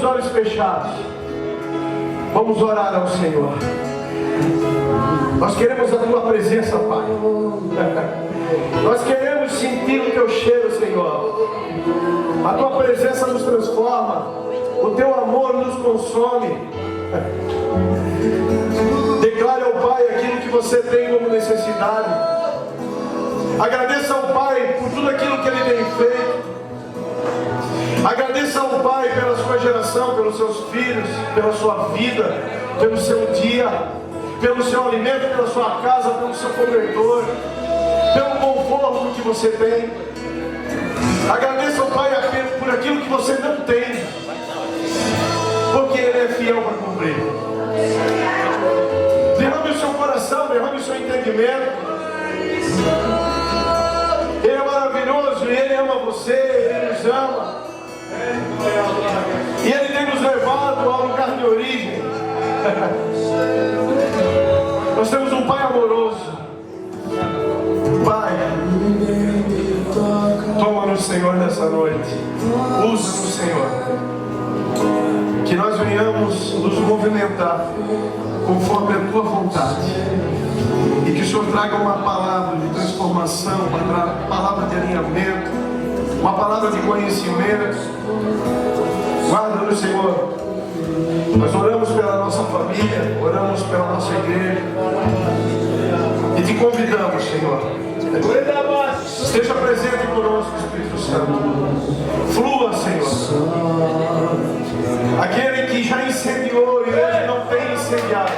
olhos fechados, vamos orar ao Senhor. Nós queremos a Tua presença, Pai. Nós queremos sentir o Teu cheiro, Senhor. A Tua presença nos transforma. O Teu amor nos consome. Declare ao Pai aquilo que você tem como necessidade. Agradeça ao Pai por tudo aquilo que Ele tem feito. Agradeça ao Pai pela sua geração, pelos seus filhos, pela sua vida, pelo seu dia, pelo seu alimento, pela sua casa, pelo seu cobertor, pelo conforto que você tem. Agradeça ao Pai por aquilo que você não tem, porque Ele é fiel para cumprir. Derrame o seu coração, derrame o seu entendimento. Ele é maravilhoso e Ele ama você, Ele nos ama. E Ele tem nos levado ao lugar de origem. Nós temos um Pai amoroso. Pai, toma-nos, Senhor, nessa noite. Usa-nos, Senhor. Que nós venhamos nos movimentar conforme a Tua vontade. E que o Senhor traga uma palavra de transformação, uma palavra de alinhamento, uma palavra de conhecimento. Guarda-nos, Senhor. Nós oramos pela nossa família, oramos pela nossa igreja. E te convidamos, Senhor. Esteja presente conosco, Espírito Santo. Flua, Senhor. Aquele que já incendiou e hoje não tem incendiado,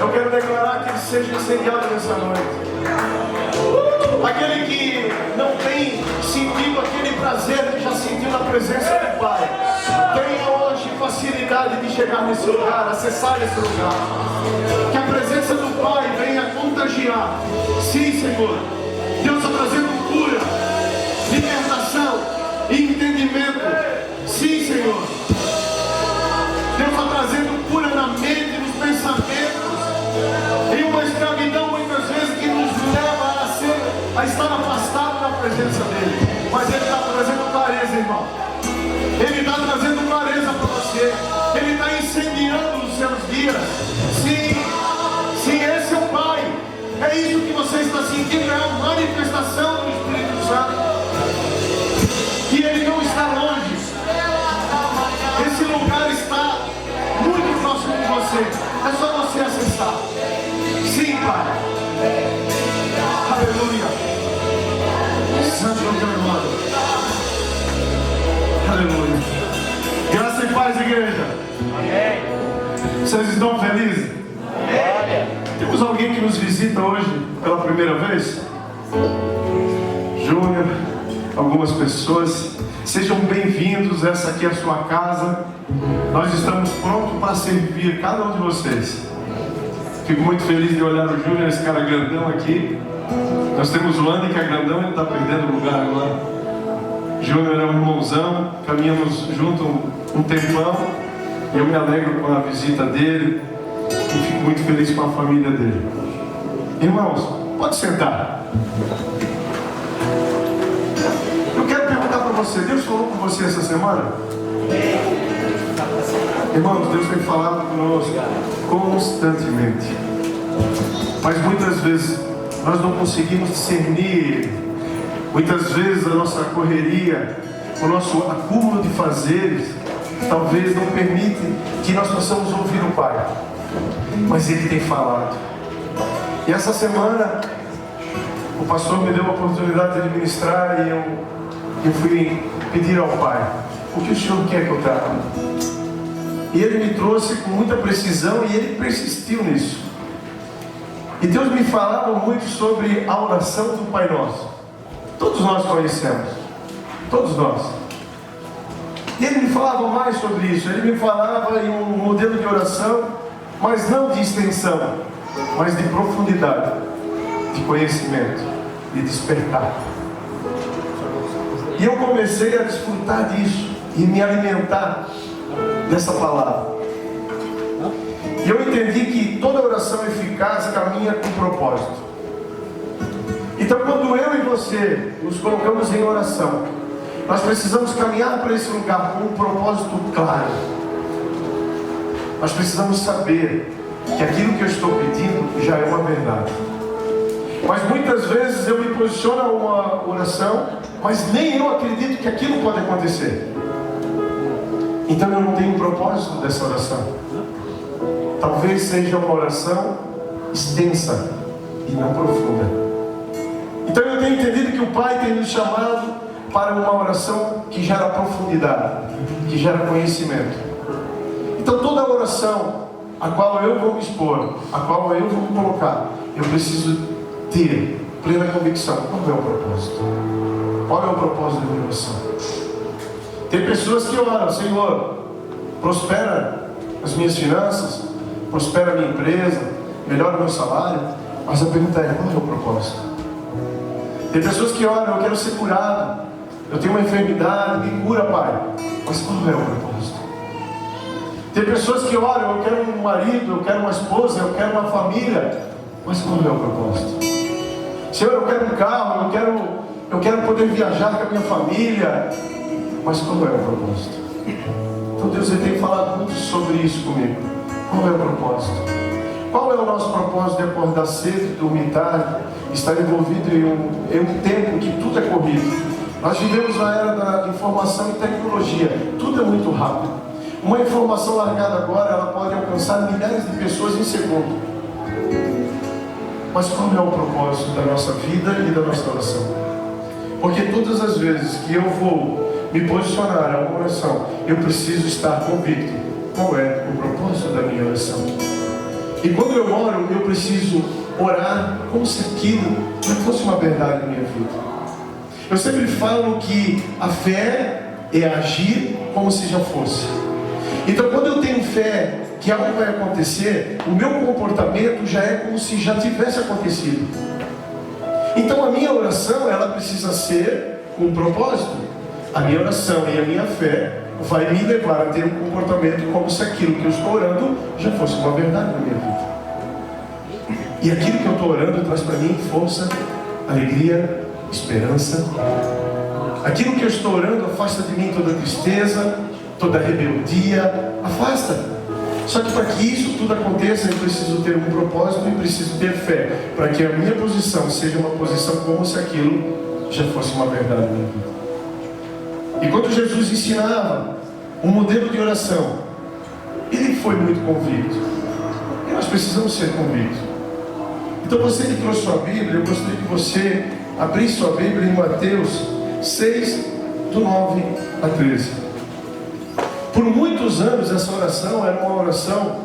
eu quero declarar que ele seja incendiado nessa noite. Aquele que não tem sentido aquele prazer que já sentiu na presença do Pai, tenha hoje facilidade de chegar nesse lugar, acessar esse lugar. Que a presença do Pai venha contagiar. Sim, Senhor. Deus está trazendo cura, libertação e entendimento. Sim, Senhor. Deus está trazendo cura na mente, nos pensamentos, em uma escravidão muitas vezes que nos leva a estar afastado da presença dEle. Mas Ele está trazendo clareza, irmão. Ele está trazendo clareza para você. Ele está incendiando os seus dias. Sim, sim, esse é o Pai. É isso que você está sentindo, é a manifestação do Espírito Santo. E Ele não está longe. Esse lugar está muito próximo de você. É só você acessar. Sim, Pai. Aleluia. Santo é o teu nome. Aleluia. Graça e paz, igreja. Amém. Vocês estão felizes? Amém. Temos alguém que nos visita hoje pela primeira vez? Júnior, algumas pessoas. Sejam bem-vindos, essa aqui é a sua casa. Nós estamos prontos para servir cada um de vocês. Fico muito feliz de olhar o Júnior, esse cara grandão aqui. Nós temos o Andy, que é grandão, ele está perdendo lugar agora. Júnior é um irmãozão, caminhamos junto um tempão. Eu me alegro com a visita dele e fico muito feliz com a família dele. Irmãos, pode sentar. Eu quero perguntar para você, Deus falou com você essa semana? Irmãos, Deus tem falado conosco constantemente. Mas muitas vezes nós não conseguimos discernir. Muitas vezes a nossa correria, o nosso acúmulo de fazeres, talvez não permite que nós possamos ouvir o Pai. Mas Ele tem falado. E essa semana o pastor me deu a oportunidade de ministrar e eu fui pedir ao Pai: o que o Senhor quer que eu traga? E Ele me trouxe com muita precisão e Ele persistiu nisso. E Deus me falava muito sobre a oração do Pai Nosso. Todos nós conhecemos. Todos nós. E Ele me falava mais sobre isso. Ele me falava em um modelo de oração, mas não de extensão, mas de profundidade, de conhecimento, de despertar. E eu comecei a desfrutar disso e me alimentar dessa palavra. E eu entendi que toda oração eficaz caminha com propósito. Então, quando eu e você nos colocamos em oração, nós precisamos caminhar para esse lugar com um propósito claro. Nós precisamos saber que aquilo que eu estou pedindo já é uma verdade. Mas muitas vezes eu me posiciono a uma oração, mas nem eu acredito que aquilo pode acontecer. Então eu não tenho um propósito dessa oração. Talvez seja uma oração extensa e não profunda. Então eu tenho entendido que o Pai tem nos chamado para uma oração que gera profundidade, que gera conhecimento. Então toda oração a qual eu vou me expor, a qual eu vou me colocar, eu preciso ter plena convicção. Qual é o propósito? Qual é o propósito da minha oração? Tem pessoas que oram: Senhor, prospera as minhas finanças, prospera a minha empresa, melhora o meu salário. Mas a pergunta é: qual é o propósito? Tem pessoas que oram: eu quero ser curado, eu tenho uma enfermidade, me cura, Pai. Mas qual é o propósito? Tem pessoas que oram: eu quero um marido, eu quero uma esposa, eu quero uma família. Mas qual é o propósito? Senhor, eu quero um carro, eu quero poder viajar com a minha família. Mas qual é o propósito? Então Deus tem falado muito sobre isso comigo. Qual é o propósito? Qual é o nosso propósito de acordar cedo, dormir tarde, estar envolvido em um tempo que tudo é corrido? Nós vivemos na era da informação e tecnologia. Tudo é muito rápido. Uma informação largada agora, ela pode alcançar milhares de pessoas em segundo. Mas qual é o propósito da nossa vida e da nossa oração? Porque todas as vezes que eu vou me posicionar a uma oração, eu preciso estar convicto qual é o propósito da minha oração. E quando eu oro, eu preciso orar como se aquilo já fosse uma verdade na minha vida. Eu sempre falo que a fé é agir como se já fosse. Então quando eu tenho fé que algo vai acontecer, o meu comportamento já é como se já tivesse acontecido. Então a minha oração, ela precisa ser um propósito. A minha oração e a minha fé vai me levar a ter um comportamento como se aquilo que eu estou orando já fosse uma verdade na minha vida. E aquilo que eu estou orando traz para mim força, alegria, esperança. Aquilo que eu estou orando afasta de mim toda tristeza, toda rebeldia, afasta. Só que para que isso tudo aconteça, eu preciso ter um propósito e preciso ter fé, para que a minha posição seja uma posição como se aquilo já fosse uma verdade na minha vida. E quando Jesus ensinava um modelo de oração, ele foi muito convicto. E nós precisamos ser convictos. Então você que trouxe sua Bíblia, eu gostaria que você abrisse sua Bíblia em Mateus 6, do 9 a 13. Por muitos anos essa oração era uma oração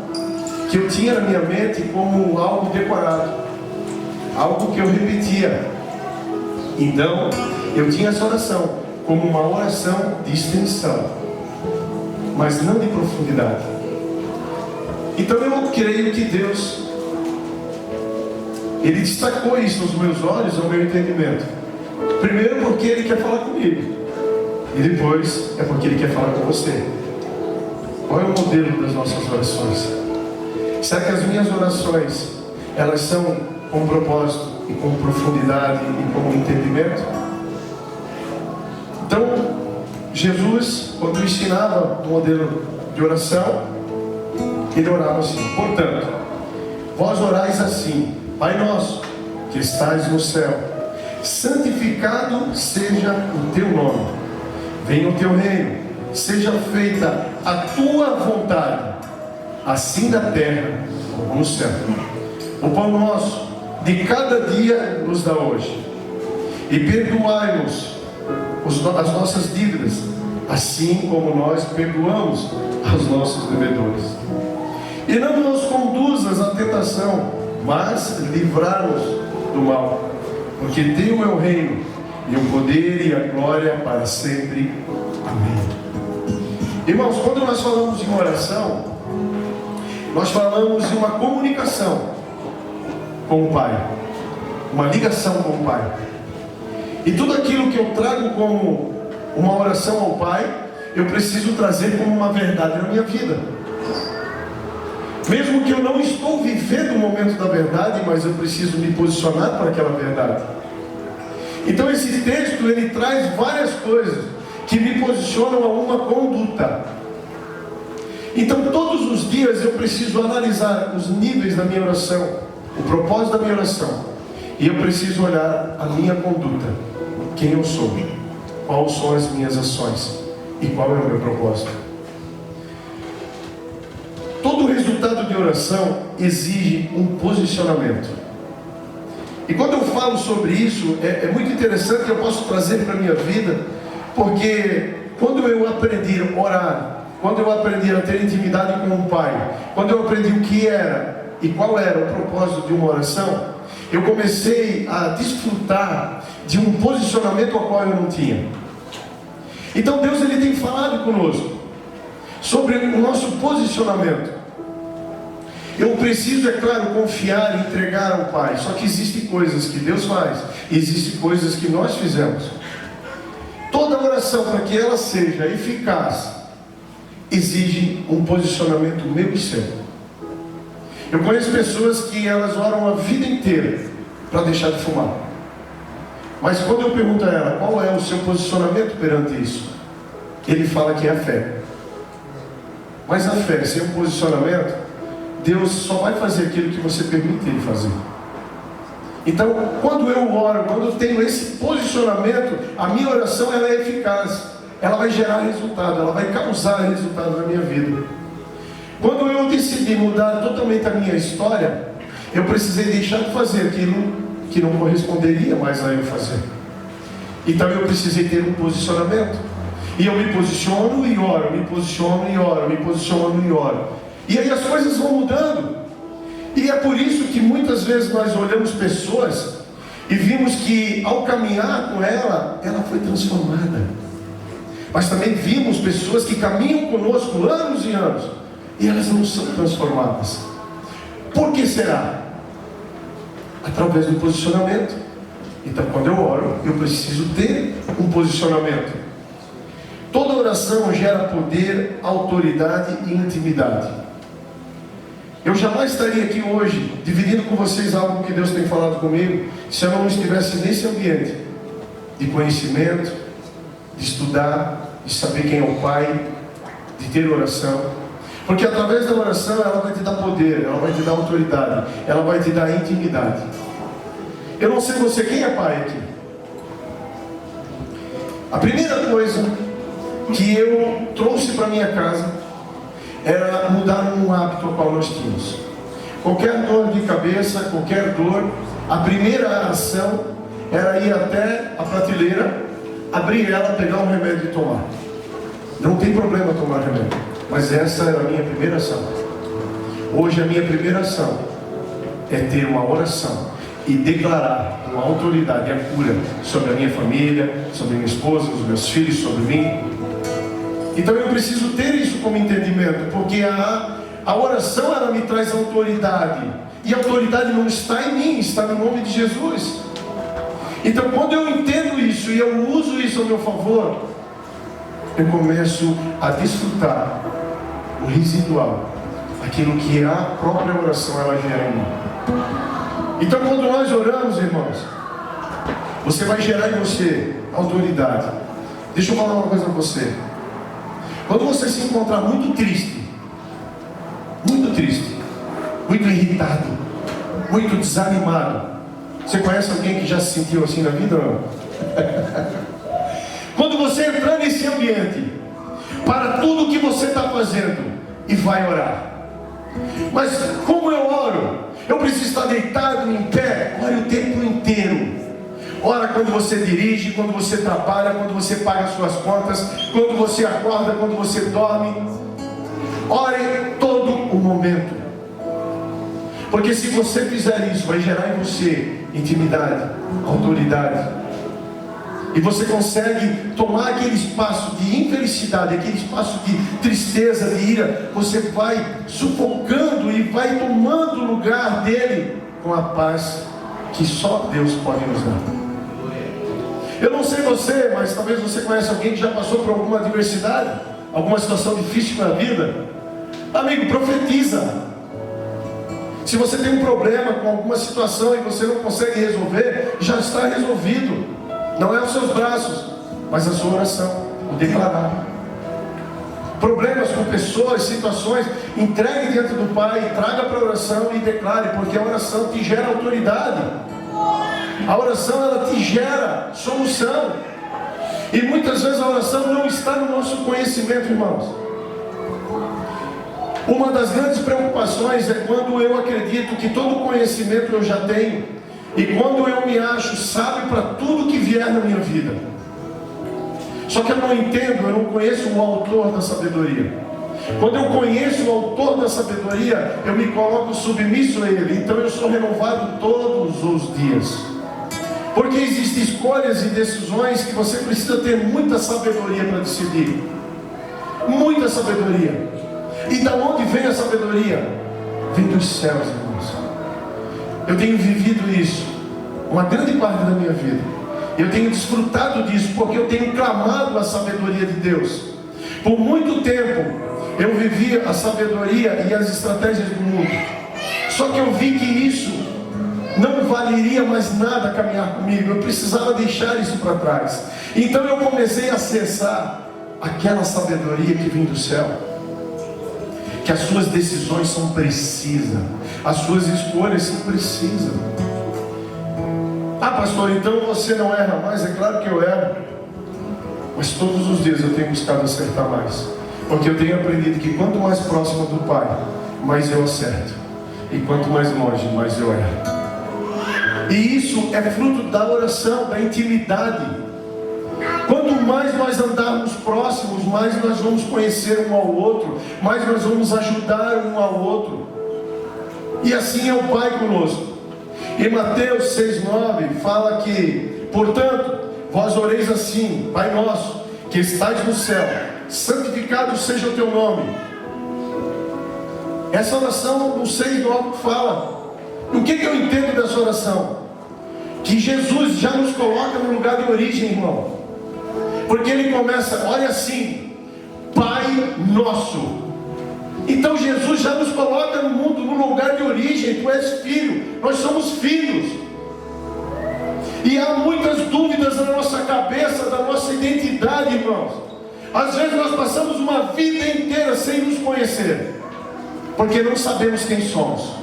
que eu tinha na minha mente como algo decorado, algo que eu repetia. Então eu tinha essa oração como uma oração de extensão, mas não de profundidade. Então eu creio que Deus, Ele destacou isso nos meus olhos, no meu entendimento. Primeiro porque Ele quer falar comigo, e depois é porque Ele quer falar com você. Qual é o modelo das nossas orações? Será que as minhas orações, elas são com propósito e com profundidade e com entendimento? Então, Jesus, quando ensinava o modelo de oração, ele orava assim: portanto, vós orais assim: Pai nosso, que estais no céu, santificado seja o teu nome, venha o teu reino, seja feita a tua vontade, assim na terra como no céu. O pão nosso de cada dia nos dá hoje, e perdoai-nos as nossas dívidas, assim como nós perdoamos aos nossos devedores. E não nos conduzas à tentação, mas livrai-nos do mal, porque teu é o reino, e o poder e a glória para sempre. Amém. Irmãos, quando nós falamos em oração, nós falamos de uma comunicação com o Pai, uma ligação com o Pai. E tudo aquilo que eu trago como uma oração ao Pai, eu preciso trazer como uma verdade na minha vida. Mesmo que eu não estou vivendo o momento da verdade, mas eu preciso me posicionar para aquela verdade. Então esse texto, ele traz várias coisas que me posicionam a uma conduta. Então todos os dias eu preciso analisar os níveis da minha oração, o propósito da minha oração, e eu preciso olhar a minha conduta, quem eu sou, quais são as minhas ações e qual é o meu propósito. Todo resultado de oração exige um posicionamento. E quando eu falo sobre isso, é muito interessante que eu posso trazer para a minha vida, porque quando eu aprendi a orar, quando eu aprendi a ter intimidade com o Pai, quando eu aprendi o que era e qual era o propósito de uma oração, eu comecei a desfrutar de um posicionamento ao qual eu não tinha. Então Deus ele tem falado conosco sobre o nosso posicionamento. Eu preciso, é claro, confiar e entregar ao Pai. Só que existem coisas que Deus faz e existem coisas que nós fizemos. Toda oração, para que ela seja eficaz, exige um posicionamento meu e seu. Eu conheço pessoas que elas oram a vida inteira para deixar de fumar. Mas quando eu pergunto a ela qual é o seu posicionamento perante isso, ele fala que é a fé. Mas a fé sem um posicionamento, Deus só vai fazer aquilo que você permite Ele fazer. Então, quando eu oro, quando eu tenho esse posicionamento, a minha oração ela é eficaz. Ela vai gerar resultado, ela vai causar resultado na minha vida. Quando eu decidi mudar totalmente a minha história, eu precisei deixar de fazer aquilo que não corresponderia mais a eu fazer. Então eu precisei ter um posicionamento. E eu me posiciono e oro, me posiciono e oro, me posiciono e oro. E aí as coisas vão mudando. E é por isso que muitas vezes nós olhamos pessoas e vimos que ao caminhar com ela, ela foi transformada. Mas também vimos pessoas que caminham conosco anos e anos e elas não são transformadas. Por que será? Através do posicionamento. Então quando eu oro, eu preciso ter um posicionamento. Toda oração gera poder, autoridade e intimidade. Eu jamais estaria aqui hoje dividindo com vocês algo que Deus tem falado comigo se eu não estivesse nesse ambiente de conhecimento, de estudar, de saber quem é o Pai, de ter oração. Porque através da oração ela vai te dar poder, ela vai te dar autoridade, ela vai te dar intimidade. Eu não sei você, quem é pai aqui? A primeira coisa que eu trouxe para minha casa era mudar um hábito ao qual nós tínhamos. Qualquer dor de cabeça, qualquer dor, a primeira ação era ir até a prateleira, abrir ela, pegar um remédio e tomar. Não tem problema tomar remédio, mas essa era a minha primeira ação. Hoje a minha primeira ação é ter uma oração e declarar uma autoridade e a cura sobre a minha família, sobre a minha esposa, os meus filhos, sobre mim. Então eu preciso ter isso como entendimento, porque a oração ela me traz autoridade, e a autoridade não está em mim, está no nome de Jesus. Então quando eu entendo isso e eu uso isso ao meu favor, eu começo a desfrutar o residual, aquilo que a própria oração ela gera em mim. Então quando nós oramos, irmãos, você vai gerar em você autoridade. Deixa eu falar uma coisa para você. Quando você se encontrar muito triste, muito irritado, muito desanimado, você conhece alguém que já se sentiu assim na vida ou não? Quando você entrar nesse ambiente, para tudo que você está fazendo e vai orar. Mas como eu oro? Eu preciso estar deitado em pé, ore o tempo inteiro. Ora quando você dirige, quando você trabalha, quando você paga suas contas, quando você acorda, quando você dorme. Ore todo o momento. Porque se você fizer isso, vai gerar em você intimidade, autoridade. E você consegue tomar aquele espaço de infelicidade, aquele espaço de tristeza, de ira. Você vai sufocando e vai tomando o lugar dele com a paz que só Deus pode nos dar. Eu não sei você, mas talvez você conheça alguém que já passou por alguma adversidade, alguma situação difícil na vida. Amigo, profetiza. Se você tem um problema com alguma situação e você não consegue resolver, já está resolvido. Não é os seus braços, mas a sua oração, o declarar. problemas com pessoas, situações, entregue diante do Pai, traga para a oração e declare, porque a oração te gera autoridade. A oração, ela te gera solução. E muitas vezes a oração não está no nosso conhecimento, irmãos. Uma das grandes preocupações é quando eu acredito que todo conhecimento eu já tenho, e quando eu me acho sábio para tudo que vier na minha vida. Só que eu não entendo, eu não conheço o autor da sabedoria. Quando eu conheço o autor da sabedoria, eu me coloco submisso a ele. Então eu sou renovado todos os dias. Porque existem escolhas e decisões que você precisa ter muita sabedoria para decidir. Muita sabedoria. E da onde vem a sabedoria? Vem dos céus, irmãos. Eu tenho vivido isso uma grande parte da minha vida. Eu tenho desfrutado disso porque eu tenho clamado a sabedoria de Deus. Por muito tempo eu vivia a sabedoria e as estratégias do mundo. Só que eu vi que isso não valeria mais nada caminhar comigo. Eu precisava deixar isso para trás. Então eu comecei a acessar aquela sabedoria que vem do céu. Que as suas decisões são precisas, as suas escolhas são precisas. Ah, pastor, então você não erra mais? É claro que eu erro, mas todos os dias eu tenho buscado acertar mais, porque eu tenho aprendido que quanto mais próximo do Pai, mais eu acerto, e quanto mais longe, mais eu erro. E isso é fruto da oração, da intimidade. Quanto mais nós andarmos próximos, mais nós vamos conhecer um ao outro, mais nós vamos ajudar um ao outro. E assim é o Pai conosco. Em Mateus 6,9 fala que, portanto, vós oreis assim: Pai nosso, que estais no céu, santificado seja o teu nome. Essa oração no 6,9 fala. O que eu entendo dessa oração? Que Jesus já nos coloca no lugar de origem, irmão. Porque ele começa, olha assim: Pai nosso. Então Jesus já nos coloca no mundo, no lugar de origem. Tu és filho, nós somos filhos. E há muitas dúvidas na nossa cabeça, da nossa identidade, irmãos. Às vezes nós passamos uma vida inteira sem nos conhecer, porque não sabemos quem somos.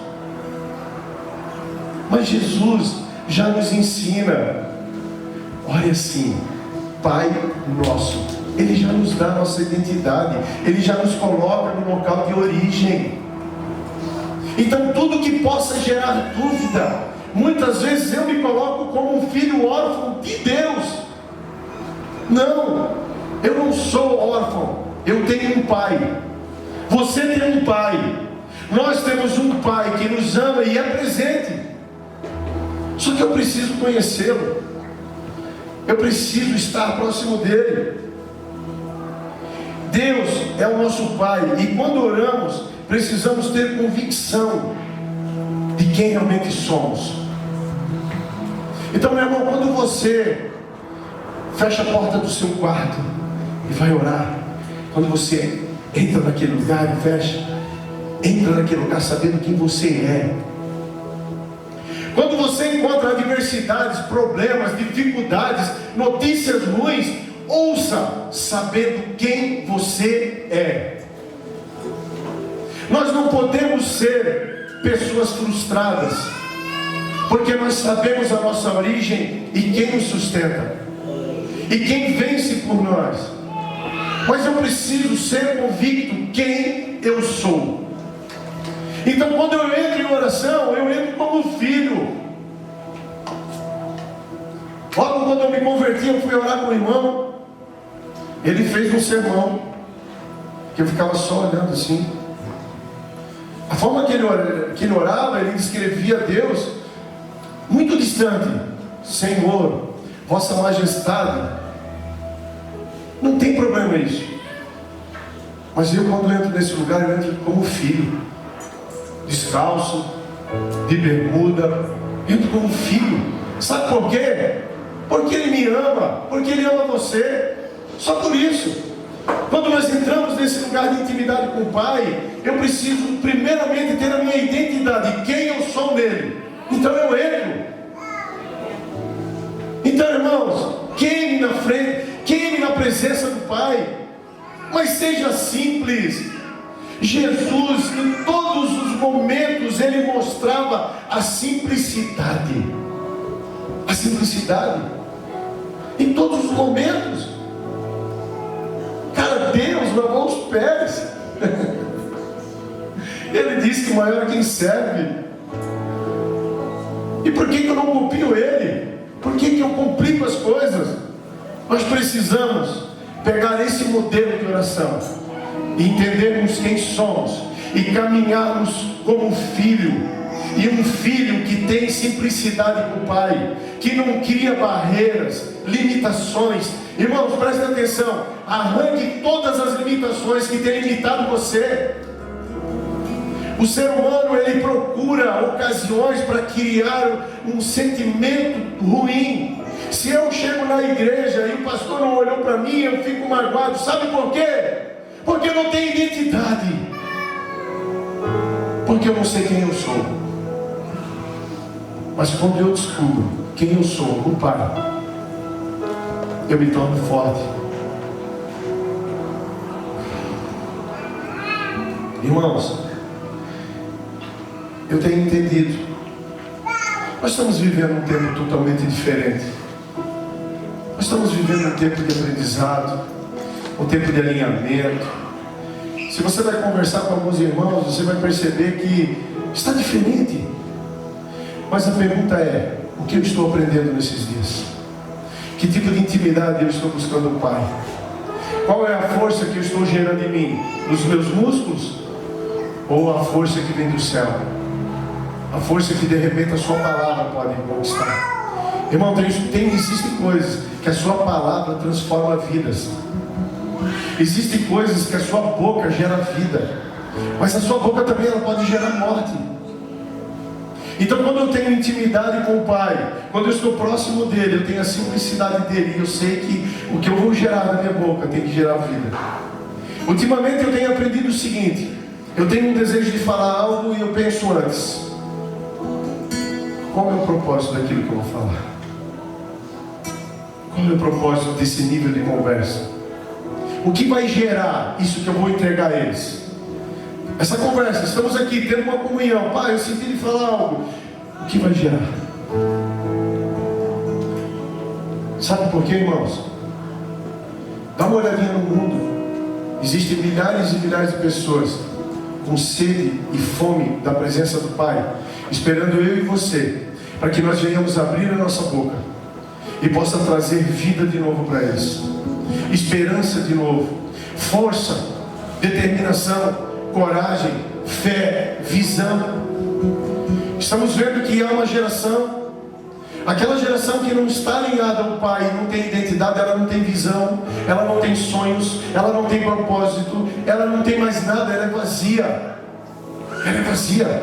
Mas Jesus já nos ensina, olha assim: Pai nosso. Ele já nos dá a nossa identidade. Ele já nos coloca no local de origem. Então tudo que possa gerar dúvida, muitas vezes eu me coloco como um filho órfão de Deus. Não, eu não sou órfão, eu tenho um Pai. Você tem um Pai. Nós temos um Pai que nos ama e é presente. Só que eu preciso conhecê-lo. Eu preciso estar próximo dele. Deus é o nosso Pai, e quando oramos, precisamos ter convicção de quem realmente somos. Então, meu irmão, quando você fecha a porta do seu quarto e vai orar, quando você entra naquele lugar e fecha, entra naquele lugar sabendo quem você é. Quando você encontra adversidades, problemas, dificuldades, notícias ruins, ouça sabendo quem você é. Nós não podemos ser pessoas frustradas, porque nós sabemos a nossa origem e quem nos sustenta, e quem vence por nós. Mas eu preciso ser convicto quem eu sou. Então quando eu entro em oração, eu entro como filho. Logo quando eu me converti, eu fui orar com o irmão. Ele fez um sermão que eu ficava só olhando assim. A forma que ele orava, ele descrevia Deus muito distante. Senhor, vossa majestade. Não tem problema isso. Mas eu, quando entro nesse lugar, eu entro como filho, descalço, de bermuda. Entro como filho. Sabe por quê? Porque ele me ama, porque ele ama você. Só por isso. Quando nós entramos nesse lugar de intimidade com o Pai, eu preciso primeiramente ter a minha identidade, quem eu sou nele. Então eu entro. Então, irmãos, queime na frente, queime na presença do Pai. mas seja simples. Jesus, em todos os momentos, Ele mostrava a simplicidade. A simplicidade. Em todos os momentos. Cara, Deus lavou os pés. Ele disse que maior é quem serve. E por que eu não copio Ele? Por que eu complico as coisas? Nós precisamos pegar esse modelo de oração e entendermos quem somos e caminharmos como filho. E um filho que tem simplicidade com o pai, que não cria barreiras, limitações. Irmãos, prestem atenção, arranque todas as limitações que têm limitado você. O ser humano, ele procura ocasiões para criar um sentimento ruim. Se eu chego na igreja e o pastor não olhou para mim, eu fico magoado. Sabe por quê? Porque eu não tenho identidade. Porque eu não sei quem eu sou. Mas quando eu descubro quem eu sou, o Pai, eu me torno forte. Irmãos, eu tenho entendido. Nós estamos vivendo um tempo totalmente diferente. Nós estamos vivendo um tempo de aprendizado, um tempo de alinhamento. Se você vai conversar com alguns irmãos, você vai perceber que está diferente. Mas a pergunta é: o que eu estou aprendendo nesses dias? Que tipo de intimidade eu estou buscando do Pai? Qual é a força que eu estou gerando em mim? Os meus músculos? Ou a força que vem do céu? A força que de repente a sua palavra pode conquistar. Irmão, existem coisas que a sua palavra transforma vidas. Existem coisas que a sua boca gera vida. Mas a sua boca também ela pode gerar morte. Então quando eu tenho intimidade com o Pai, quando eu estou próximo dele, eu tenho a simplicidade dele, e eu sei que o que eu vou gerar na minha boca tem que gerar vida. Ultimamente eu tenho aprendido o seguinte: eu tenho um desejo de falar algo e eu penso antes: qual é o propósito daquilo que eu vou falar? Qual é o propósito desse nível de conversa? O que vai gerar isso que eu vou entregar a eles? Essa conversa, estamos aqui tendo uma comunhão. Pai, eu senti de falar algo. O que vai gerar? Sabe por quê, irmãos? Dá uma olhadinha no mundo. Existem milhares e milhares de pessoas com sede e fome da presença do Pai, esperando eu e você, para que nós venhamos abrir a nossa boca e possa trazer vida de novo para eles, esperança de novo, força, determinação, coragem, fé, visão. Estamos vendo que há uma geração, aquela geração que não está ligada ao Pai, não tem identidade, ela não tem visão, ela não tem sonhos, ela não tem propósito, ela não tem mais nada, ela é vazia. Ela é vazia.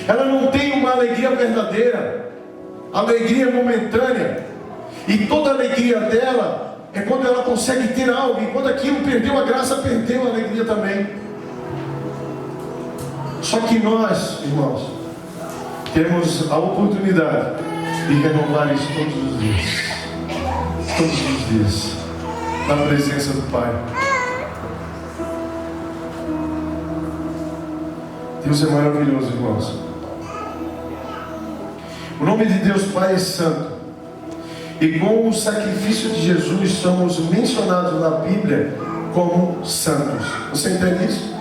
Ela não tem uma alegria verdadeira, alegria momentânea. E toda a alegria dela é quando ela consegue ter algo, e quando aquilo perdeu a graça, perdeu a alegria também. Só que nós, irmãos, temos a oportunidade de renovar isso todos os dias. Todos os dias. Na presença do Pai. Deus é maravilhoso, irmãos. O nome de Deus Pai é santo. E com o sacrifício de Jesus somos mencionados na Bíblia como santos. Você entende isso?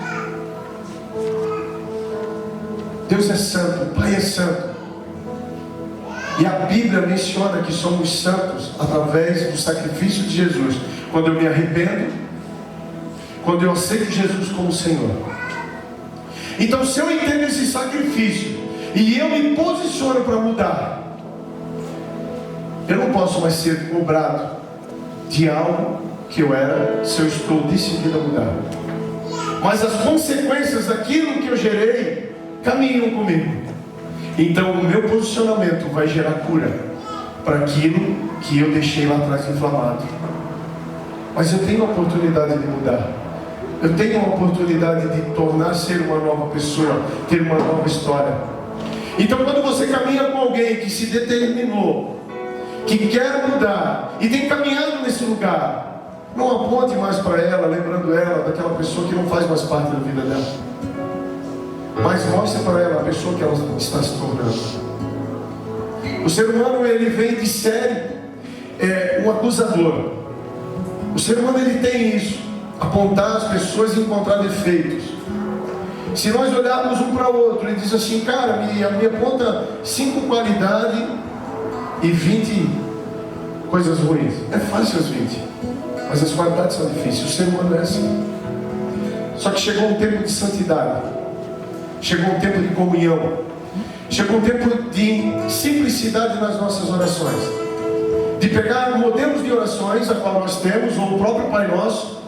Deus é santo, o Pai é santo. E a Bíblia menciona que somos santos através do sacrifício de Jesus. Quando eu me arrependo, quando eu aceito Jesus como Senhor. Então, se eu entendo esse sacrifício e eu me posiciono para mudar, eu não posso mais ser cobrado de algo que eu era, se eu estou decidido a mudar. Mas as consequências daquilo que eu gerei caminham comigo. Então o meu posicionamento vai gerar cura para aquilo que eu deixei lá atrás inflamado. Mas eu tenho a oportunidade de mudar. Eu tenho a oportunidade de tornar-se uma nova pessoa, ter uma nova história. Então quando você caminha com alguém que se determinou, que quer mudar e tem caminhado nesse lugar, Não aponte mais para ela, lembrando ela daquela pessoa que não faz mais parte da vida dela. Mas mostre para ela a pessoa que ela está se tornando. O ser humano, ele vem de série um acusador. O ser humano, ele tem isso, apontar as pessoas e encontrar defeitos. Se nós olharmos um para o outro e diz assim, cara, me aponta 5 qualidades e 20 coisas ruins. É fácil as 20, mas as qualidades são difíceis. O ser humano é assim. Só que chegou um tempo de santidade, chegou um tempo de comunhão, chegou um tempo de simplicidade nas nossas orações, de pegar modelos de orações a qual nós temos, ou o próprio Pai Nosso,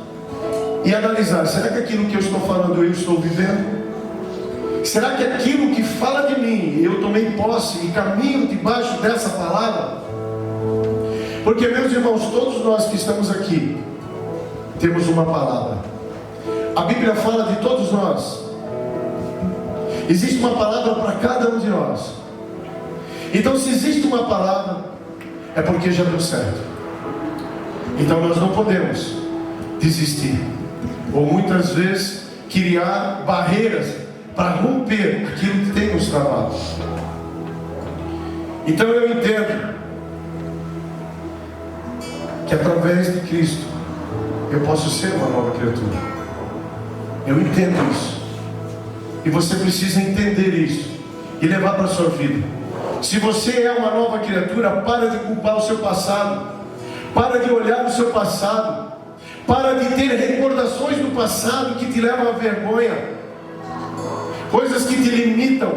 e analisar, será que aquilo que eu estou falando eu estou vivendo? Será que aquilo que fala de mim, eu tomei posse e caminho debaixo dessa palavra? Porque, meus irmãos, todos nós que estamos aqui temos uma palavra. A Bíblia fala de todos nós. Existe uma palavra para cada um de nós. Então, se existe uma palavra, é porque já deu certo. Então nós não podemos desistir, ou muitas vezes criar barreiras para romper aquilo que tem nos travado. Então eu entendo que através de Cristo eu posso ser uma nova criatura. Eu entendo isso, e você precisa entender isso e levar para a sua vida. Se você é uma nova criatura, para de culpar o seu passado, para de olhar o seu passado, para de ter recordações do passado que te levam à vergonha, coisas que te limitam.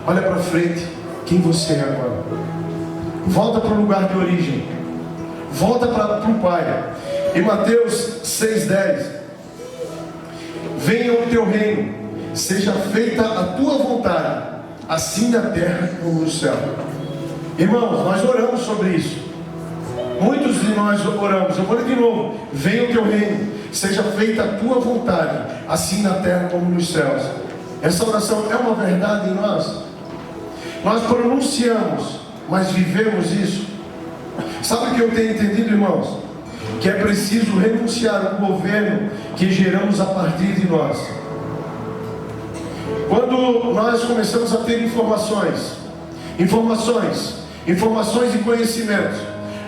Olha para frente, quem você é agora. Volta para o lugar de origem, volta para o Pai. Em Mateus 6,10: venha o teu reino, seja feita a tua vontade, assim na terra como no céu. Irmãos, nós oramos sobre isso. Muitos de nós oramos. Eu vou ler de novo. Venha o teu reino, seja feita a tua vontade, assim na terra como nos céus. Essa oração é uma verdade em nós. Nós pronunciamos, mas vivemos isso. Sabe o que eu tenho entendido, irmãos? Que é preciso renunciar ao governo que geramos a partir de nós. Quando nós começamos a ter informações e conhecimentos,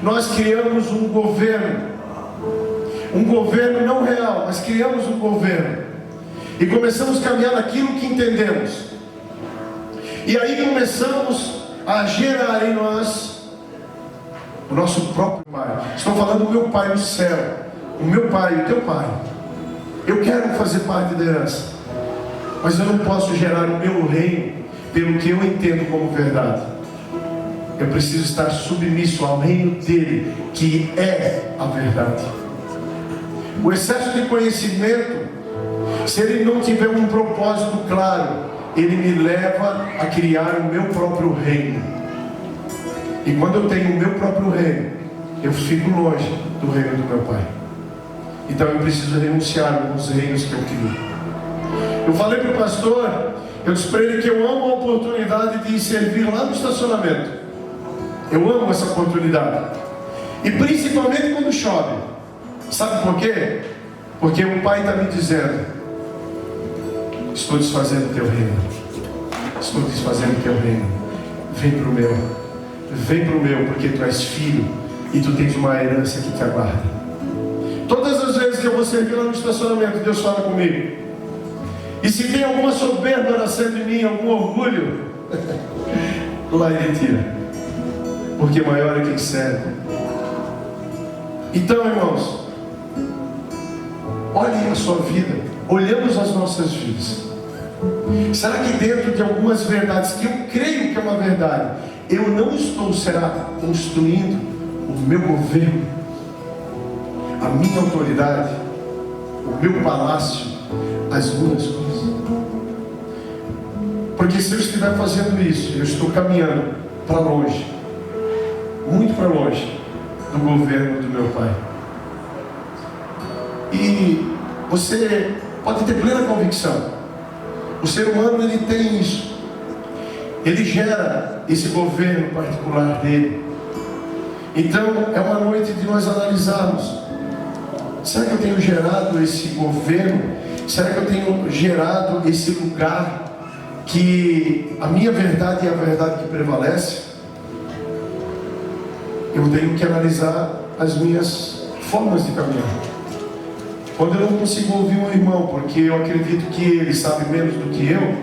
nós criamos um governo não real, mas criamos um governo, e começamos a caminhar naquilo que entendemos, e aí começamos a gerar em nós o nosso próprio Pai. Estou falando do meu Pai no céu, o meu Pai, o teu Pai. Eu quero fazer parte da herança, mas eu não posso gerar o meu reino pelo que eu entendo como verdade. Eu preciso estar submisso ao reino dele, que é a verdade. O excesso de conhecimento, se ele não tiver um propósito claro, ele me leva a criar o meu próprio reino. E quando eu tenho o meu próprio reino, eu fico longe do reino do meu Pai. Então eu preciso renunciar a alguns reinos que eu crio. Eu falei para o pastor, eu disse para ele que eu amo a oportunidade de servir lá no estacionamento. Eu amo essa oportunidade. E principalmente quando chove. Sabe por quê? Porque o Pai está me dizendo: estou desfazendo o teu reino. Estou desfazendo o teu reino. Vem para o meu. Vem para o meu, porque tu és filho e tu tens uma herança que te aguarda. Todas as vezes que eu vou servir lá no estacionamento, Deus fala comigo. E se tem alguma soberba nascendo em mim, algum orgulho, lá ele tira. Porque maior é quem serve. Então, irmãos, olhem a sua vida. Olhamos as nossas vidas. Será que dentro de algumas verdades que eu creio que é uma verdade, eu não estou, será, construindo o meu governo, a minha autoridade, o meu palácio, as minhas coisas? Porque se eu estiver fazendo isso, eu estou caminhando para longe, muito para longe do governo do meu Pai. E você pode ter plena convicção, o ser humano ele tem isso, ele gera esse governo particular dele. Então é uma noite de nós analisarmos será que eu tenho gerado esse governo? Será que eu tenho gerado esse lugar que a minha verdade é a verdade que prevalece? Eu tenho que analisar as minhas formas de caminhar. Quando eu não consigo ouvir um irmão, porque eu acredito que ele sabe menos do que eu,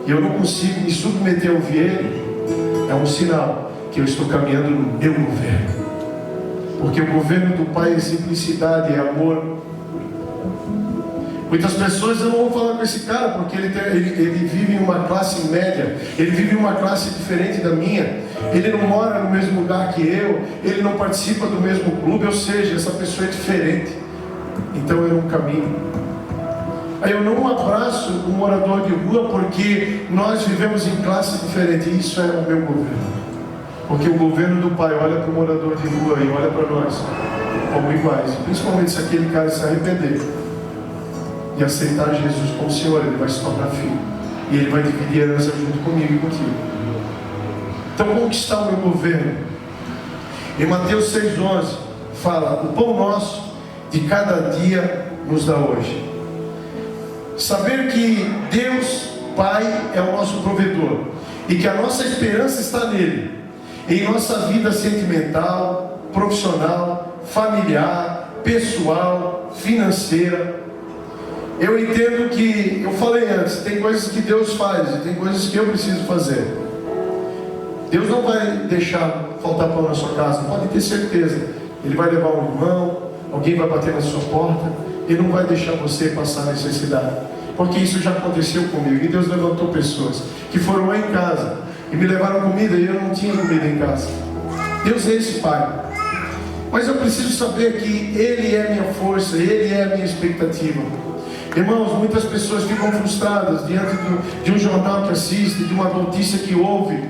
e eu não consigo me submeter a ouvir ele, é um sinal que eu estou caminhando no meu governo. Porque o governo do Pai é simplicidade, é amor. Muitas pessoas não vão falar com esse cara, porque ele vive em uma classe média, ele vive em uma classe diferente da minha, ele não mora no mesmo lugar que eu, ele não participa do mesmo clube, ou seja, essa pessoa é diferente. Então eu não caminho. Aí eu não abraço um morador de rua porque nós vivemos em classe diferente. Isso é o meu governo. Porque o governo do Pai olha para o morador de rua e olha para nós como iguais. Principalmente se aquele cara se arrepender e aceitar Jesus como Senhor, ele vai se tornar filho. E ele vai dividir a herança junto comigo e contigo. Então como que está o meu governo? Em Mateus 6,11 fala: o pão nosso de cada dia nos dá hoje. Saber que Deus Pai é o nosso provedor e que a nossa esperança está nele, em nossa vida sentimental, profissional, familiar, pessoal, financeira. Eu entendo que, eu falei antes, tem coisas que Deus faz e tem coisas que eu preciso fazer. Deus não vai deixar faltar pão na sua casa, pode ter certeza. Ele vai levar um irmão, alguém vai bater na sua porta, Ele não vai deixar você passar necessidade, porque isso já aconteceu comigo. E Deus levantou pessoas que foram lá em casa e me levaram comida e eu não tinha comida em casa. Deus é esse Pai. Mas eu preciso saber que Ele é a minha força, Ele é a minha expectativa. Irmãos, muitas pessoas ficam frustradas diante de um jornal que assiste, de uma notícia que ouve,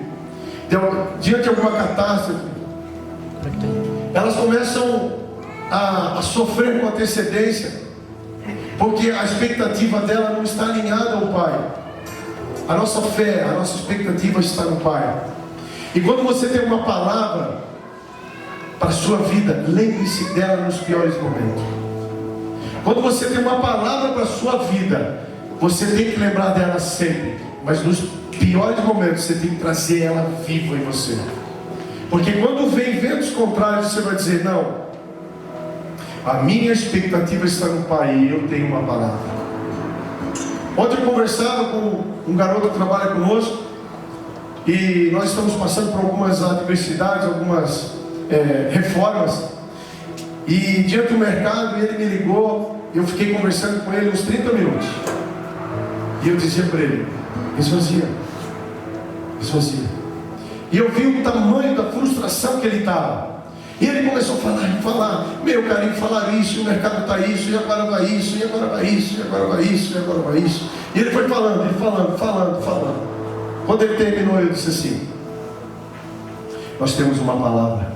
diante de alguma catástrofe. Elas começam a sofrer com antecedência, porque a expectativa dela não está alinhada ao Pai. A nossa fé, a nossa expectativa está no Pai. E quando você tem uma palavra para a sua vida, lembre-se dela nos piores momentos. Quando você tem uma palavra para a sua vida, você tem que lembrar dela sempre. Mas nos piores momentos, você tem que trazer ela viva em você. Porque quando vem ventos contrários, você vai dizer: não, a minha expectativa está no Pai e eu tenho uma palavra. Ontem eu conversava com um garoto que trabalha conosco e nós estamos passando por algumas adversidades, algumas reformas. E diante do mercado, ele me ligou, eu fiquei conversando com ele uns 30 minutos. E eu dizia para ele: esvazia. E eu vi o tamanho da frustração que ele estava. E ele começou a falar: meu carinho, falar isso, o mercado está isso, e agora vai isso, e agora vai isso, e agora vai isso, e agora vai isso. E ele foi falando. Quando ele terminou, eu disse assim: nós temos uma palavra,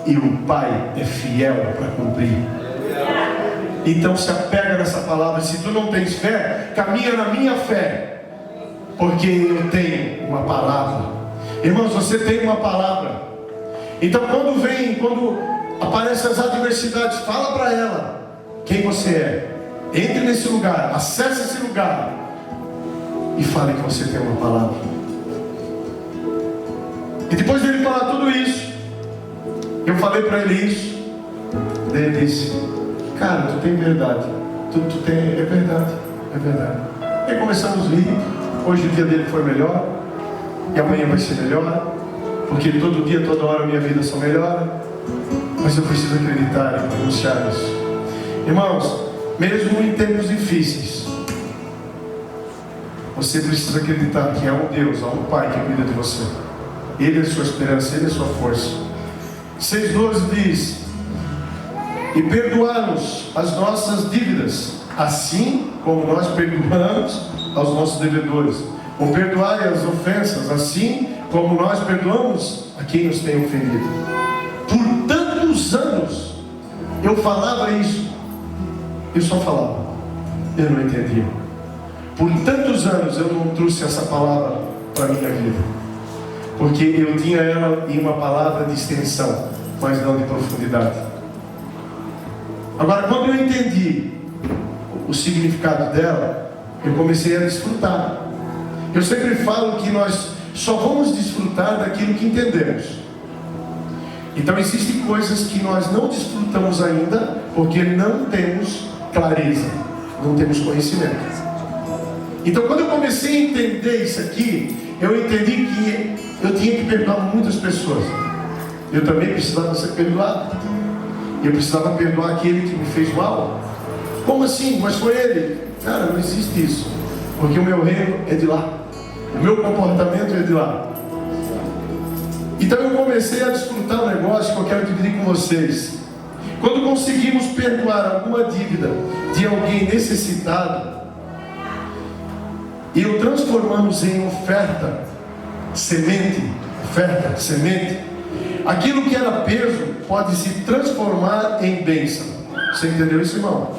e o Pai é fiel para cumprir. Então se apega nessa palavra. Se tu não tens fé, caminha na minha fé, porque eu tenho uma palavra. Irmãos, você tem uma palavra. Então quando aparecem as adversidades, fala para ela quem você é. Entre nesse lugar, acesse esse lugar e fale que você tem uma palavra. E depois dele falar tudo isso, eu falei para ele isso. Daí ele disse: cara, tu tem verdade. Tu tem, é verdade. E começamos a rir. Hoje o dia dele foi melhor, e amanhã vai ser melhor, porque todo dia, toda hora a minha vida só melhora. Mas eu preciso acreditar e pronunciar isso. Irmãos, mesmo em tempos difíceis, você precisa acreditar que há um Deus, há um Pai que cuida de você. Ele é a sua esperança, Ele é a sua força. 6,12 diz: e perdoar-nos as nossas dívidas, assim como nós perdoamos aos nossos devedores. Ou perdoai as ofensas, assim como nós perdoamos a quem nos tem ofendido. Por tantos anos eu falava isso, eu só falava, eu não entendia. Por tantos anos eu não trouxe essa palavra para a minha vida, porque eu tinha ela em uma palavra de extensão, mas não de profundidade. Agora, quando eu entendi o significado dela, eu comecei a desfrutar. Eu sempre falo que nós só vamos desfrutar daquilo que entendemos. Então existem coisas que nós não desfrutamos ainda, porque não temos clareza, não temos conhecimento. Então quando eu comecei a entender isso aqui, eu entendi que eu tinha que perdoar muitas pessoas. Eu também precisava ser perdoado. Eu precisava perdoar aquele que me fez mal. Como assim? Mas foi ele. Cara, não existe isso. Porque o meu reino é de lá. O meu comportamento é de lá. Então eu comecei a desfrutar um negócio que eu quero dividir com vocês. Quando conseguimos perdoar alguma dívida de alguém necessitado, e o transformamos em oferta, semente, aquilo que era peso pode se transformar em bênção. Você entendeu isso, irmão?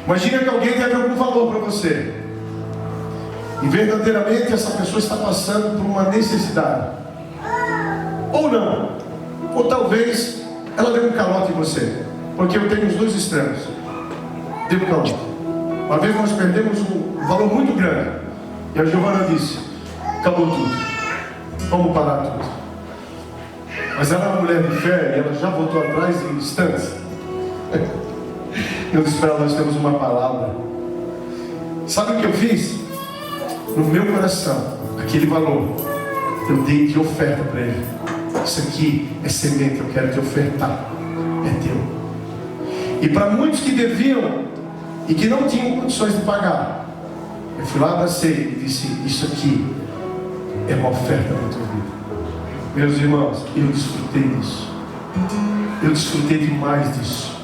Imagina que alguém deve algum valor para você, e verdadeiramente essa pessoa está passando por uma necessidade, ou não, ou talvez ela deu um calote em você, porque eu tenho os dois extremos. Deu um calote. Uma vez nós perdemos um valor muito grande, e a Giovana disse: acabou tudo, vamos parar tudo. Mas ela é uma mulher de fé, e ela já voltou atrás em instantes. Eu disse para ela: nós temos uma palavra. Sabe o que eu fiz? No meu coração, aquele valor, eu dei de oferta para ele. Isso aqui é semente, eu quero te ofertar, é teu. E para muitos que deviam e que não tinham condições de pagar, eu fui lá, abracei e disse: isso aqui é uma oferta para a tua vida. Meus irmãos, eu desfrutei disso. Eu desfrutei demais disso.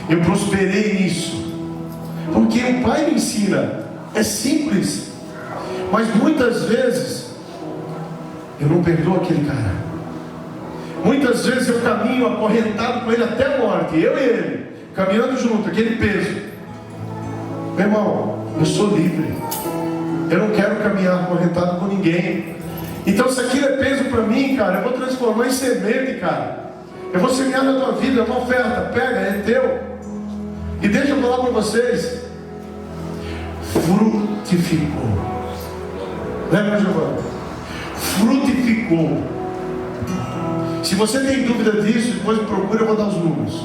Eu prosperei nisso. Porque o Pai me ensina. É simples. Mas muitas vezes eu não perdoo aquele cara. Muitas vezes eu caminho acorrentado com ele até a morte. Eu e ele, caminhando junto, aquele peso. Meu irmão, eu sou livre. Eu não quero caminhar acorrentado com ninguém. Então se aquilo é peso para mim, cara, eu vou transformar em semente, cara. Eu vou semear na tua vida, é uma oferta. Pega, é teu. E deixa eu falar para vocês. Frutificou. Lembra, Giovana? Frutificou. Se você tem dúvida disso, depois me procura, eu vou dar os números.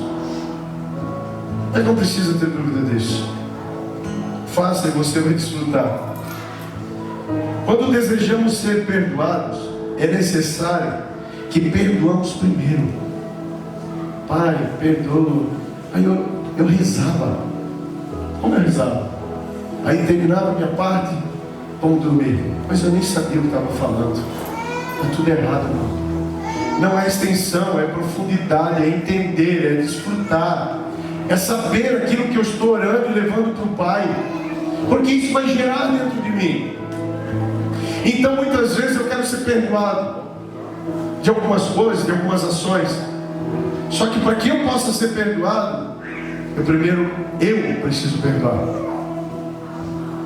Mas não precisa ter dúvida disso. Faça e você vai desfrutar. Quando desejamos ser perdoados, é necessário que perdoamos primeiro. Pai, perdoa. Aí eu rezava. Como eu rezava? Aí terminava a minha parte, vamos dormir. Mas eu nem sabia o que estava falando. Está tudo errado, não. Não é extensão, é profundidade, é entender, é desfrutar. É saber aquilo que eu estou orando e levando para o Pai. Porque isso vai gerar dentro de mim. Então muitas vezes eu quero ser perdoado de algumas coisas, de algumas ações. Só que para que eu possa ser perdoado, eu preciso perdoar.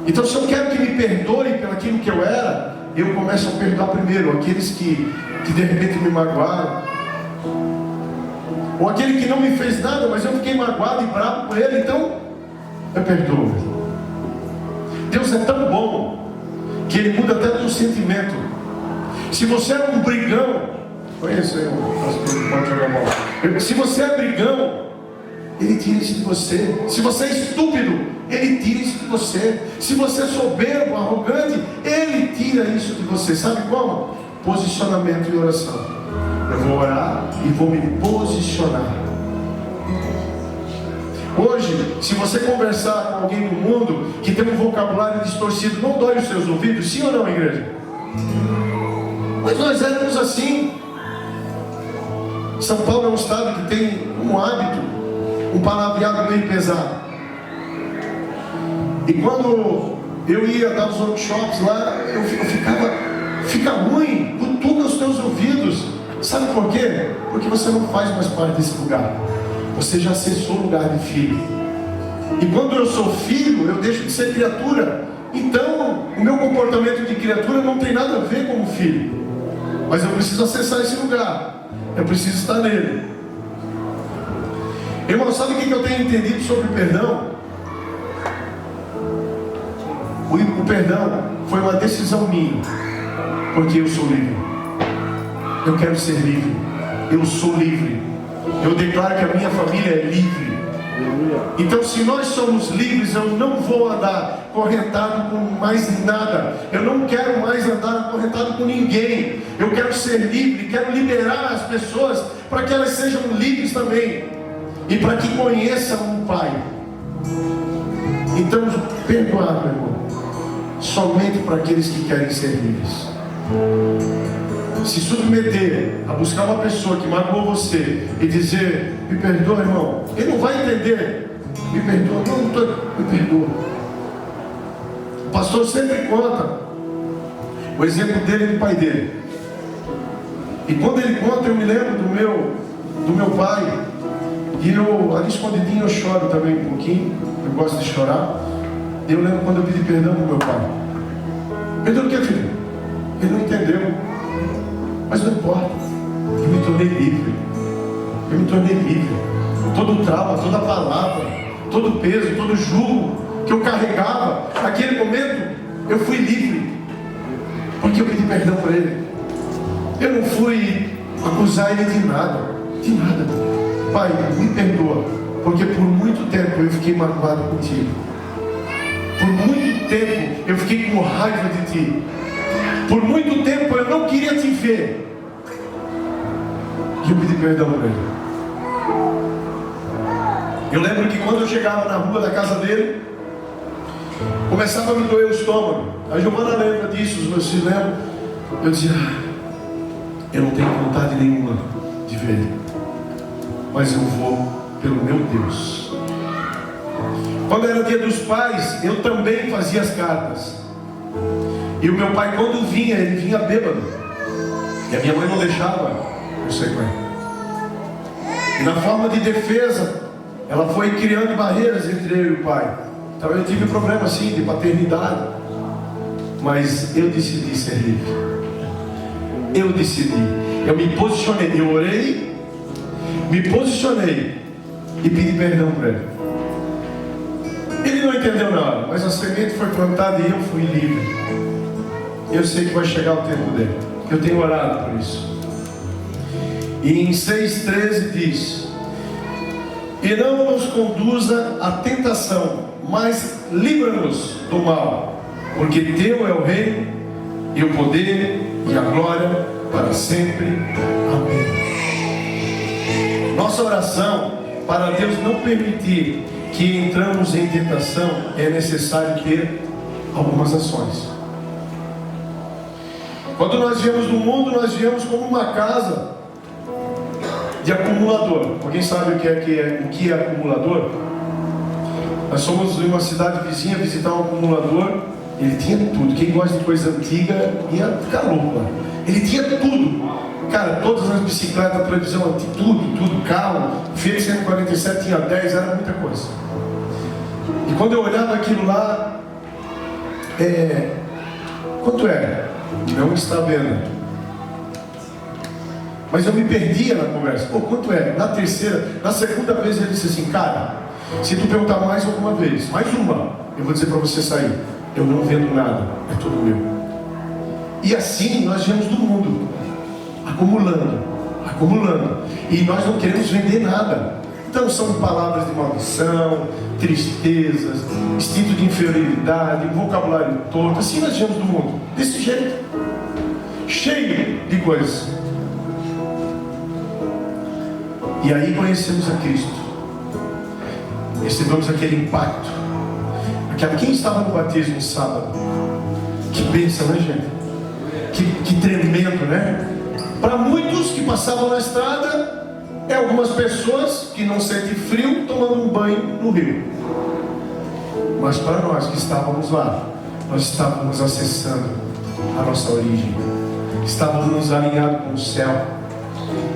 Então se eu quero que me perdoem pelo aquilo que eu era, eu começo a perdoar primeiro aqueles que de repente me magoaram, ou aquele que não me fez nada, mas eu fiquei magoado e bravo com ele, então eu perdoo. Deus é tão bom que Ele muda até o teu sentimento. Se você é um brigão, conheço aí, pode jogar mal. Se você é brigão, Ele tira isso de você. Se você é estúpido, Ele tira isso de você. Se você é soberbo, arrogante, Ele tira isso de você. Sabe como? Posicionamento e oração. Eu vou orar e vou me posicionar. Hoje, se você conversar com alguém do mundo que tem um vocabulário distorcido, não dói os seus ouvidos? Sim ou não, igreja? Mas nós éramos assim. São Paulo é um estado que tem um hábito, um palavreado meio pesado. E quando eu ia dar os workshops lá, eu fica ruim, cutuca os teus ouvidos. Sabe por quê? Porque você não faz mais parte desse lugar. Você já acessou o lugar de filho. E quando eu sou filho, eu deixo de ser criatura. Então, o meu comportamento de criatura não tem nada a ver com o filho. Mas eu preciso acessar esse lugar. Eu preciso estar nele. Irmão, sabe o que eu tenho entendido sobre o perdão? O perdão foi uma decisão minha, porque eu sou livre. Eu quero ser livre. Eu sou livre. Eu declaro que a minha família é livre. Então, se nós somos livres, eu não vou andar acorrentado com mais nada. Eu não quero mais andar acorrentado com ninguém. Eu quero ser livre, quero liberar as pessoas para que elas sejam livres também e para que conheçam o Pai. Então, perdoar, meu irmão, somente para aqueles que querem ser livres. Se submeter a buscar uma pessoa que magoou você e dizer: me perdoa, irmão, ele não vai entender. Me perdoa, me perdoa. O pastor sempre conta o exemplo dele e do pai dele. E quando ele conta, eu me lembro do meu pai. E eu, ali escondidinho, eu choro também um pouquinho. Eu gosto de chorar. E eu lembro quando eu pedi perdão para o meu pai. Perdão o que, filho? Ele não entendeu. Mas não importa. Eu me tornei livre. Eu me tornei livre. Todo trauma, toda palavra, todo peso, todo jugo que eu carregava, naquele momento, eu fui livre. Porque eu pedi perdão para ele. Eu não fui acusar ele de nada. De nada. Pai, me perdoa. Porque por muito tempo eu fiquei magoado contigo. Por muito tempo eu fiquei com raiva de ti. Por muito tempo eu não queria te ver. E eu pedi perdão para ele. Eu lembro que quando eu chegava na rua da casa dele, começava a me doer o estômago. A Giovana lembra disso, vocês lembram? Eu dizia: eu não tenho vontade nenhuma de ver ele, mas eu vou pelo meu Deus. Quando era dia dos pais, eu também fazia as cartas. E o meu pai, quando vinha, ele vinha bêbado. E a minha mãe não deixava eu sair com ele. E na forma de defesa, ela foi criando barreiras entre eu e o pai. Então eu tive problema assim de paternidade. Mas eu decidi ser livre. Eu decidi. Eu me posicionei. Eu orei, me posicionei e pedi perdão para ele. Ele não entendeu nada, mas a semente foi plantada e eu fui livre. Eu sei que vai chegar o tempo dele. Eu tenho orado por isso. E em 6,13 diz: e não nos conduza à tentação, mas livra-nos do mal, porque teu é o reino, e o poder, e a glória, para sempre. Amém. Nossa oração para Deus não permitir que entramos em tentação, é necessário ter algumas ações. Quando nós viemos no mundo, nós viemos como uma casa de acumulador. Alguém sabe o que é acumulador? Nós fomos em uma cidade vizinha visitar um acumulador. Ele tinha tudo. Quem gosta de coisa antiga ia ficar louco, né? Ele tinha tudo. Cara, todas as bicicletas, televisão, tudo, carro, Fiat 147 tinha 10, era muita coisa. E quando eu olhava aquilo lá, quanto era? Não está vendo. Mas eu me perdia na conversa. Pô, quanto é? Na segunda vez ele disse assim: cara, se tu perguntar mais alguma vez, mais uma, eu vou dizer para você sair. Eu não vendo nada, é tudo meu. E assim nós viemos do mundo, acumulando. E nós não queremos vender nada. Então são palavras de maldição, tristezas, instinto de inferioridade, vocabulário torto. Assim nós viemos do mundo, desse jeito, cheio de coisas. E aí conhecemos a Cristo, recebemos aquele impacto. Quem estava no batismo sábado? Que bênção, né, gente? Que tremendo, né? Para muitos que passavam na estrada, algumas pessoas que não sentem frio tomando um banho no rio. Mas para nós que estávamos lá, nós estávamos acessando a nossa origem, estávamos alinhados com o céu.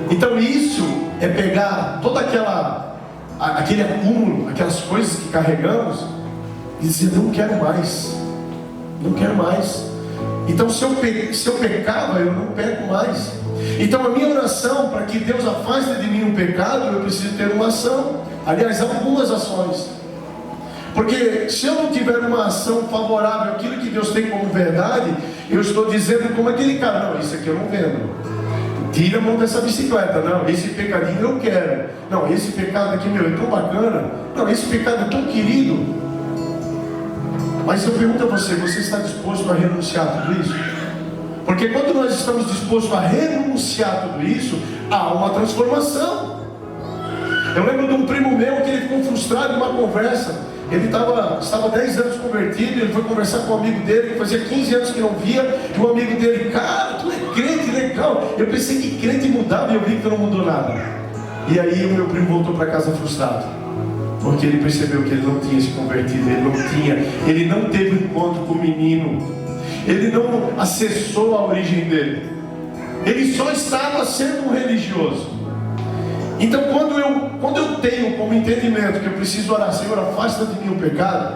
Então isso é pegar toda aquele acúmulo, aquelas coisas que carregamos e dizer: não quero mais, não quero mais. Então se eu pecava, eu não peco mais. Então a minha oração para que Deus afaste de mim o pecado, eu preciso ter uma ação. Aliás, algumas ações. Porque se eu não tiver uma ação favorável àquilo que Deus tem como verdade, eu estou dizendo como aquele cara: não, isso aqui eu não vendo. Tira a mão dessa bicicleta. Não, esse pecadinho eu quero. Não, esse pecado aqui, meu, é tão bacana. Não, esse pecado é tão querido. Mas eu pergunto a você: você está disposto a renunciar a tudo isso? Porque quando nós estamos dispostos a renunciar a tudo isso, há uma transformação. Eu lembro de um primo meu que ele ficou frustrado em uma conversa. Ele estava 10 anos convertido. Ele foi conversar com um amigo dele que fazia 15 anos que não via. E um amigo dele: cara, tu é crente, legal. Eu pensei que crente mudava e eu vi que tu não mudou nada. E aí o meu primo voltou para casa frustrado, porque ele percebeu que ele não tinha se convertido. Ele não teve um encontro com o menino. Ele não acessou a origem dele. Ele só estava sendo um religioso. Então quando eu tenho como entendimento que eu preciso orar: Senhor, afasta de mim o pecado,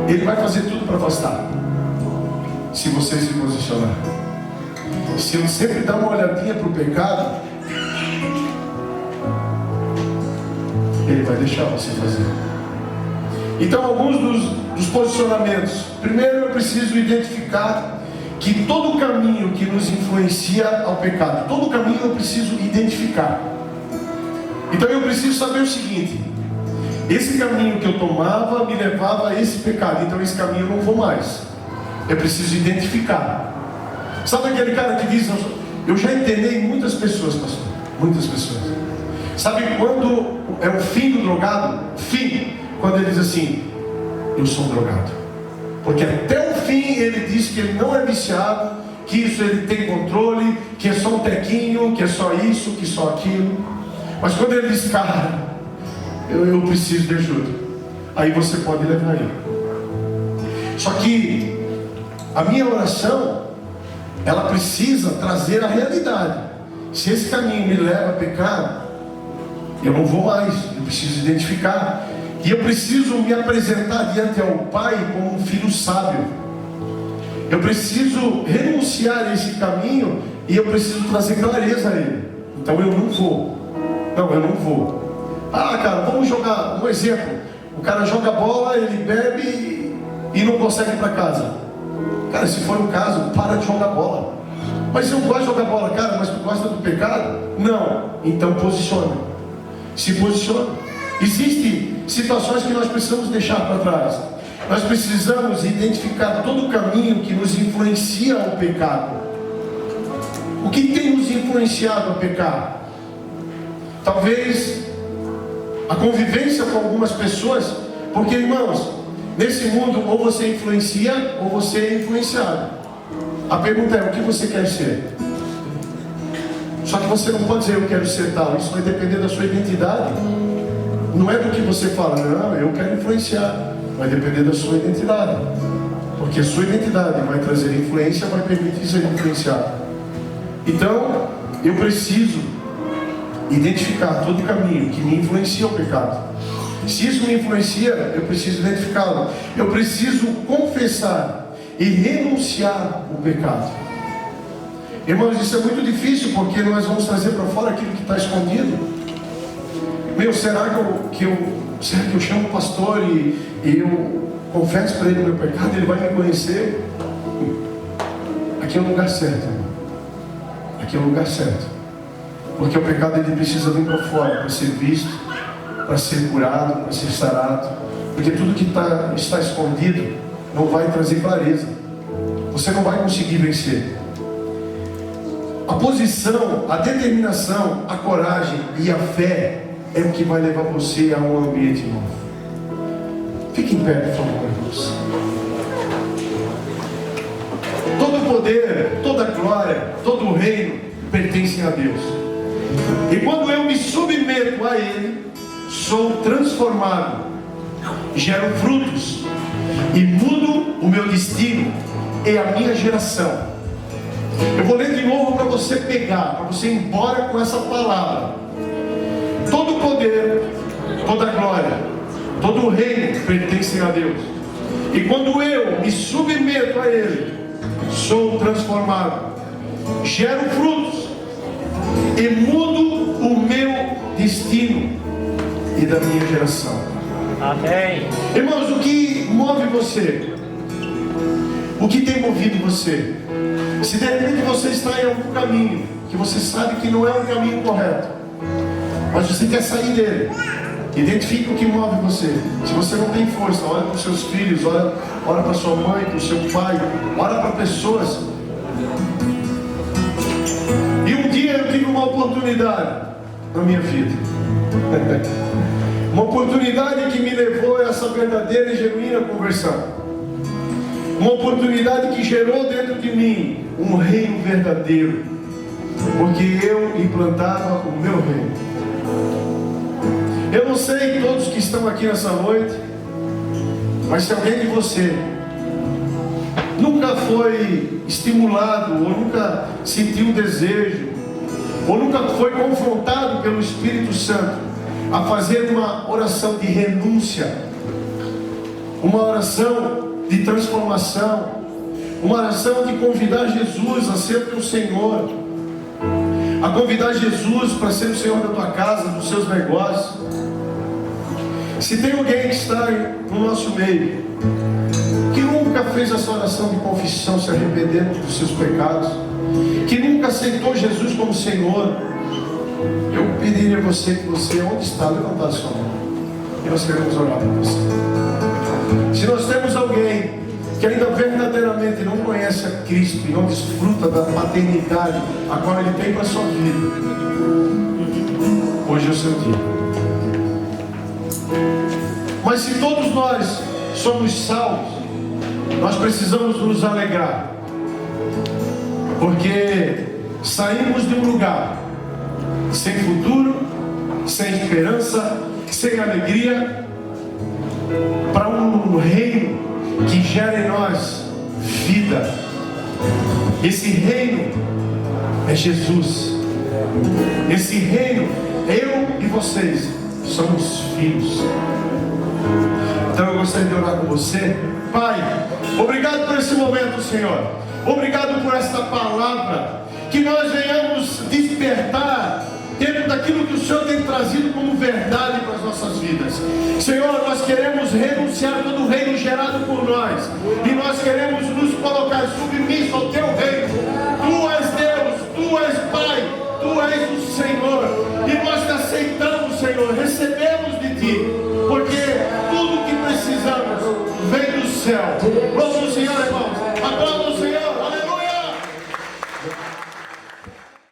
Ele vai fazer tudo para afastar, se você se posicionar. Se eu sempre dar uma olhadinha para o pecado, Ele vai deixar você fazer. Então, alguns dos posicionamentos: primeiro, eu preciso identificar que todo caminho que nos influencia ao pecado, todo caminho eu preciso identificar. Então eu preciso saber o seguinte: esse caminho que eu tomava me levava a esse pecado, então esse caminho eu não vou mais. Eu preciso identificar. Sabe aquele cara que diz: eu já entendei muitas pessoas, pastor, muitas pessoas. Sabe quando é o fim do drogado? Fim, quando ele diz assim: eu sou um drogado. Porque até o fim ele diz que ele não é viciado, que isso ele tem controle, que é só um tequinho, que é só isso, que só aquilo. Mas quando ele diz: cara, eu preciso de ajuda, aí você pode levar ele. Só que a minha oração, ela precisa trazer a realidade. Se esse caminho me leva a pecar, eu não vou mais. Eu preciso identificar. E eu preciso me apresentar diante ao Pai como um filho sábio. Eu preciso renunciar a esse caminho e eu preciso trazer clareza a ele. Então eu não vou. Não, eu não vou. Ah, cara, vamos jogar um exemplo. O cara joga bola, ele bebe e não consegue ir para casa. Cara, se for o caso, para de jogar bola. Mas eu gosto de jogar bola, cara, mas tu gosta do pecado? Não. Então posiciona. Se posiciona. Existem situações que nós precisamos deixar para trás. Nós precisamos identificar todo o caminho que nos influencia ao pecado. O que tem nos influenciado a pecar? Talvez a convivência com algumas pessoas. Porque, irmãos, nesse mundo ou você influencia ou você é influenciado. A pergunta é: o que você quer ser? Só que você não pode dizer: eu quero ser tal. Isso vai depender da sua identidade. Não é do que você fala: não, eu quero influenciar. Vai depender da sua identidade. Porque a sua identidade vai trazer influência, vai permitir ser influenciado. Então, eu preciso identificar todo o caminho que me influencia ao pecado. Se isso me influencia, eu preciso identificá-lo. Eu preciso confessar e renunciar o pecado. Irmãos, isso é muito difícil, porque nós vamos trazer para fora aquilo que está escondido. Meu, será que eu chamo o pastor e eu confesso para ele o meu pecado, ele vai me conhecer? Aqui é o lugar certo, irmão. Aqui é o lugar certo. Porque o pecado, ele precisa vir para fora, para ser visto, para ser curado, para ser sarado. Porque tudo que está escondido não vai trazer clareza. Você não vai conseguir vencer. A posição, a determinação, a coragem e a fé é o que vai levar você a um ambiente novo. Fique em pé, por favor, irmãos. Todo o poder, toda a glória, todo o reino pertencem a Deus. E quando eu me submeto a Ele, sou transformado, gero frutos e mudo o meu destino e a minha geração. Eu vou ler de novo para você pegar, para você ir embora com essa palavra. Todo o poder, toda a glória, todo o reino pertencem a Deus. E quando eu me submeto a Ele, sou transformado, gero frutos e mudo o meu destino e da minha geração. Amém. Irmãos, o que move você? O que tem movido você? Se de repente você está em algum caminho que você sabe que não é um caminho correto, mas você quer sair dele, identifique o que move você. Se você não tem força, olha para os seus filhos, olha para sua mãe, para o seu pai, olha para pessoas. E um dia eu tive uma oportunidade na minha vida. Uma oportunidade que me levou a essa verdadeira e genuína conversão. Uma oportunidade que gerou dentro de mim um reino verdadeiro, porque eu implantava o meu reino. Eu não sei todos que estão aqui nessa noite, mas se alguém de você nunca foi estimulado, ou nunca sentiu desejo, ou nunca foi confrontado pelo Espírito Santo a fazer uma oração de renúncia, uma oração de transformação, uma oração de convidar Jesus a ser o teu Senhor, a convidar Jesus para ser o Senhor da tua casa, dos seus negócios. Se tem alguém que está no nosso meio, que nunca fez essa oração de confissão, se arrependendo dos seus pecados, que nunca aceitou Jesus como Senhor, eu pediria a você que você, onde está, levantar a sua mão, e nós queremos orar por você. Se nós temos alguém que ainda verdadeiramente não conhece a Cristo e não desfruta da paternidade a qual Ele tem para a sua vida, hoje é o seu dia. Mas se todos nós somos salvos, nós precisamos nos alegrar, porque saímos de um lugar sem futuro, sem esperança, sem alegria, para um reino que gera em nós vida. Esse reino é Jesus. Esse reino, eu e vocês somos filhos. Então eu gostaria de orar com você. Pai, obrigado por esse momento, Senhor. Obrigado por esta palavra, que nós venhamos despertar dentro daquilo que o Senhor tem trazido como verdade para as nossas vidas. Senhor, nós queremos renunciar a todo o reino gerado por nós, e nós queremos nos colocar submissos ao Teu reino. Tu és Deus, Tu és Pai, Tu és o Senhor, e nós te aceitamos, Senhor, recebemos de Ti, porque tudo que precisamos vem do céu. Vamos